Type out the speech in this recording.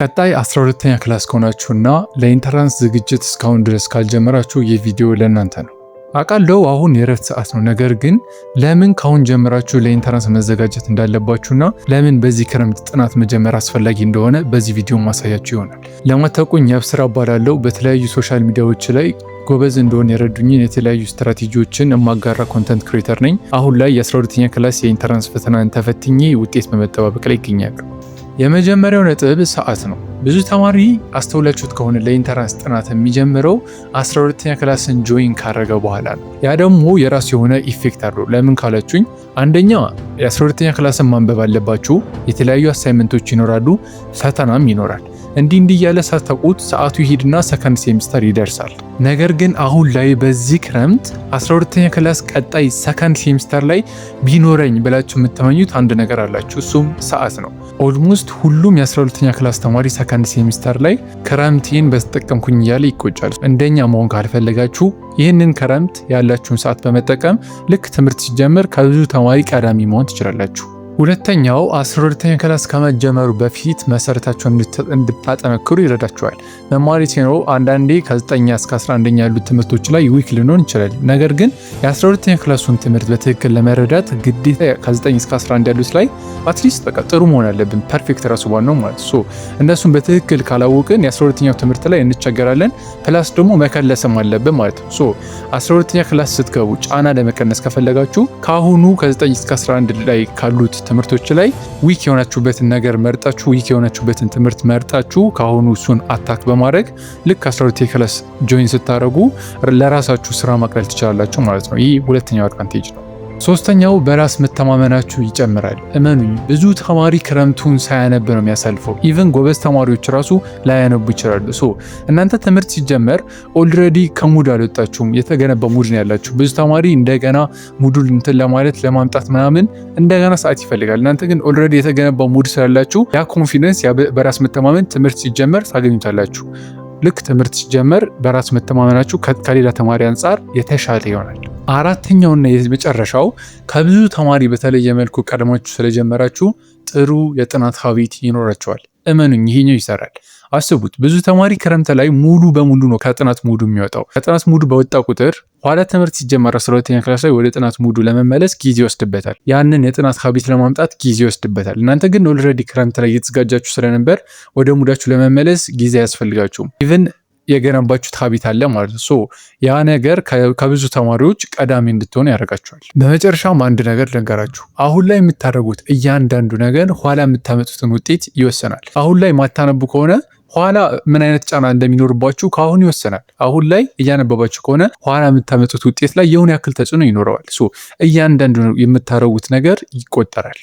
ቀጣይ 12ኛ ክላስ ከሆናችሁና ለኢንተራንስ ዝግጅት እስካሁን ድረስ ካልጀመራችሁ ይህ ቪዲዮ ለእናንተ ነው። አውቃለሁ አሁን የረፍት ሰዓት ነው። ነገር ግን ለምን ካሁን ጀምራችሁ ለኢንተራንስ መዘጋጀት እንዳለባችሁና ለምን በዚህ ክረምት ጥናት መጀመር አስፈላጊ እንደሆነ በዚህ ቪዲዮ ማሳያችሁ ይሆናል። ለማታውቁኝ ያብስራ እባላለሁ። በተለያዩ ሶሻል ሚዲያዎች ላይ ጎበዝ እንደሆነ የረዱኝን የተለያዩ ስትራቴጂዎችን የማጋራ ኮንተንት ክሬተር ነኝ። አሁን ላይ የ12ኛ ክላስ የኢንተራንስ ፈተናን ተፈትኜ ውጤት በመጠባበቅ ላይ ይገኛሉ። የመጀመሪያው ነጥብ ሰዓት ነው። ብዙ ተማሪ አስተውላችሁት ከሆነ ለኢንተራንስ ጥናት የሚጀምረው 12ኛ ክላስን ጆይን ካረገ በኋላ ነው። ያ ደግሞ የራሱ የሆነ ኢፌክት አለው። ለምን ካላችሁኝ፣ አንደኛ የ12ኛ ክላስን ማንበብ አለባችሁ። የተለያዩ አሳይመንቶች ይኖራሉ፣ ፈተናም ይኖራል። እንዲህ እያለ ሳታውቁት ሰዓቱ ይሄድና ሰከንድ ሴሚስተር ይደርሳል። ነገር ግን አሁን ላይ በዚህ ክረምት 12ኛ ክላስ ቀጣይ ሰከንድ ሴሚስተር ላይ ቢኖረኝ ብላችሁ የምትመኙት አንድ ነገር አላችሁ፣ እሱም ሰዓት ነው። ኦልሞስት ሁሉም የ12ኛ ክላስ ተማሪ ሰከንድ ሴሚስተር ላይ ክረምቴን በተጠቀምኩኝ እያለ ይቆጫል። እንደኛ መሆን ካልፈለጋችሁ ይህንን ክረምት ያላችሁን ሰዓት በመጠቀም ልክ ትምህርት ሲጀምር ከብዙ ተማሪ ቀዳሚ መሆን ትችላላችሁ። ሁለተኛው 12ኛ ክላስ ከመጀመሩ በፊት መሰረታቸውን እንድታጠነክሩ ይረዳቸዋል። መማሪት ነው። አንዳንዴ ከ9 እስከ 11ኛ ያሉት ትምህርቶች ላይ ዊክ ልንሆን ይችላል። ነገር ግን የ12ኛ ክላሱን ትምህርት በትክክል ለመረዳት ግዴታ ከ9 እስከ 11 ያሉት ላይ አትሊስት በቃ ጥሩ መሆን አለብን። ፐርፌክት ራሱ ባነው ማለት ሶ እነሱን በትክክል ካላወቅን የ12ኛው ትምህርት ላይ እንቸገራለን። ፕላስ ደግሞ መከለስም አለብን ማለት ነው። ሶ 12ኛ ክላስ ስትገቡ ጫና ለመቀነስ ከፈለጋችሁ ከአሁኑ ከ9 እስከ 11 ላይ ካሉት ትምህርቶች ላይ ዊክ የሆናችሁበትን ነገር መርጣችሁ ዊክ የሆናችሁበትን ትምህርት መርጣችሁ ከአሁኑ እሱን አታክ በማድረግ ልክ 12ኛ ክላስ ጆይን ስታደርጉ ለራሳችሁ ስራ ማቅለል ትችላላችሁ ማለት ነው። ይህ ሁለተኛው አድቫንቴጅ ነው። ሶስተኛው በራስ መተማመናችሁ ይጨምራል። እመኑኝ ብዙ ተማሪ ክረምቱን ሳያነብ ነው የሚያሳልፈው። ኢቨን ጎበዝ ተማሪዎች ራሱ ላያነቡ ይችላሉ። እናንተ ትምህርት ሲጀመር ኦልሬዲ ከሙድ አልወጣችሁም፣ የተገነባ ሙድ ነው ያላችሁ። ብዙ ተማሪ እንደገና ሙዱን እንትን ለማለት ለማምጣት ምናምን እንደገና ሰዓት ይፈልጋል። እናንተ ግን ኦልሬዲ የተገነባ ሙድ ስላላችሁ ያ ኮንፊደንስ፣ ያ በራስ መተማመን ትምህርት ሲጀመር ታገኙታላችሁ። ልክ ትምህርት ሲጀመር በራስ መተማመናችሁ ከሌላ ተማሪ አንጻር የተሻለ ይሆናል። አራተኛውና የመጨረሻው ከብዙ ተማሪ በተለየ መልኩ ቀድማችሁ ስለጀመራችሁ ጥሩ የጥናት ሀቢት ይኖራቸዋል። እመኑኝ ይሄኛው ይሰራል። አስቡት፣ ብዙ ተማሪ ክረምት ላይ ሙሉ በሙሉ ነው ከጥናት ሙዱ የሚወጣው። ከጥናት ሙዱ በወጣ ቁጥር ኋላ ትምህርት ሲጀመር 12ኛ ክላስ ላይ ወደ ጥናት ሙዱ ለመመለስ ጊዜ ይወስድበታል። ያንን የጥናት ሀቢት ለማምጣት ጊዜ ይወስድበታል። እናንተ ግን ኦልሬዲ ክረምት ላይ እየተዘጋጃችሁ ስለነበር ወደ ሙዳችሁ ለመመለስ ጊዜ አያስፈልጋችሁም። ኢቭን የገነባችሁት ሀቢት አለ ማለት ነው። ያ ነገር ከብዙ ተማሪዎች ቀዳሚ እንድትሆኑ ያደርጋችኋል። በመጨረሻም አንድ ነገር ልንገራችሁ። አሁን ላይ የምታደርጉት እያንዳንዱ ነገር ኋላ የምታመጡትን ውጤት ይወሰናል። አሁን ላይ ማታነቡ ከሆነ ኋላ ምን አይነት ጫና እንደሚኖርባችሁ ከአሁን ይወሰናል። አሁን ላይ እያነበባችሁ ከሆነ ኋላ የምታመጡት ውጤት ላይ የሆነ ያክል ተጽዕኖ ይኖረዋል። እያንዳንዱ የምታደርጉት ነገር ይቆጠራል።